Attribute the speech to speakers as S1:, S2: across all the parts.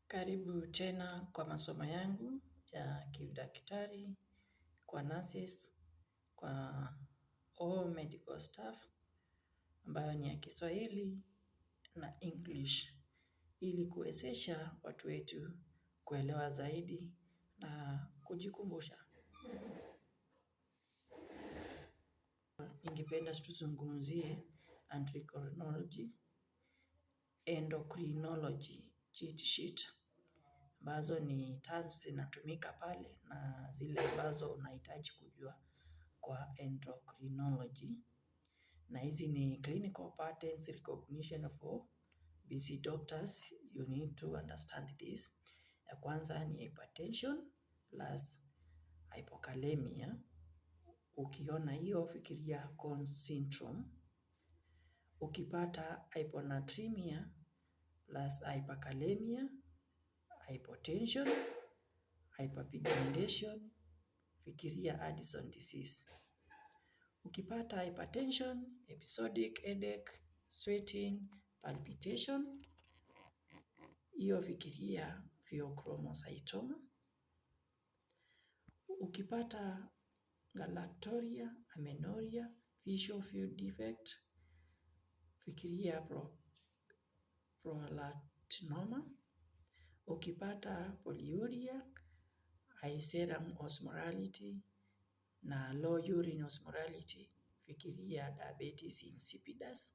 S1: Karibu tena kwa masomo yangu ya kiudaktari, kwa nurses, kwa all medical staff, ambayo ni ya Kiswahili na English, ili kuwezesha watu wetu kuelewa zaidi na kujikumbusha. Ningependa tuzungumzie endocrinology cheat sheet. Ambazo ni terms zinatumika pale na zile ambazo unahitaji kujua kwa endocrinology. Na hizi ni clinical patterns recognition for busy doctors. You need to understand this. Ya kwanza ni hypertension plus hypokalemia. Ukiona hiyo fikiria Conn's syndrome. Ukipata hyponatremia plus hyperkalemia, hypotension, hyperpigmentation, fikiria Addison disease. Ukipata hypertension, episodic headache, sweating, palpitation, hiyo fikiria pheochromocytoma. Ukipata galactoria, amenorrhea, visual field defect, fikiria prolactinoma. Ukipata polyuria, high serum osmolality na low urine osmolality, fikiria diabetes insipidus.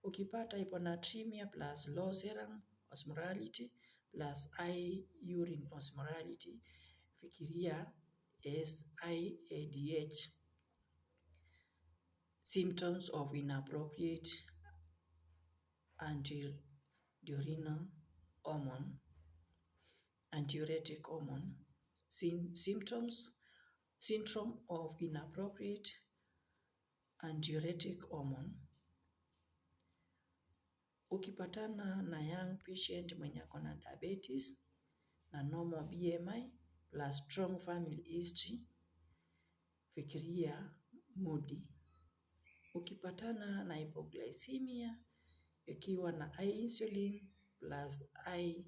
S1: Ukipata hyponatremia plus low serum osmolality plus high urine osmolality, fikiria SIADH. Symptoms of inappropriate antidiuretic hormone. Syndrome of inappropriate antidiuretic hormone. Ukipatana na young patient mwenye ako na diabetes na normal BMI plus strong family history, fikiria moody. Ukipatana na hypoglycemia ikiwa na high insulin plus high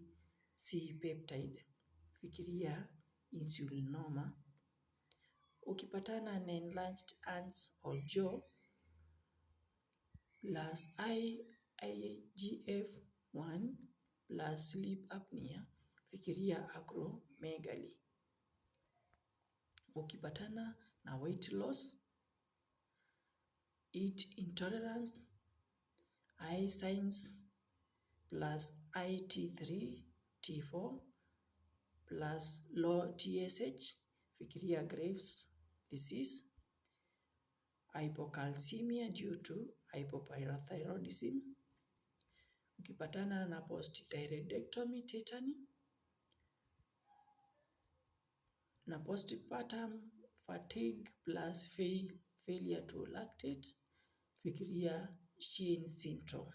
S1: C-peptide, fikiria insulinoma. Ukipatana na enlarged hands or jaw plus IGF-1 plus sleep apnea, fikiria acromegaly. Ukipatana na weight loss, heat intolerance, eye signs plus IT3, T4 plus low TSH, fikiria Graves' disease. Hypocalcemia due to hypoparathyroidism. Ukipatana na post-thyroidectomy tetany na postpartum fatigue plus failure to lactate, fikiria Shin syndrome.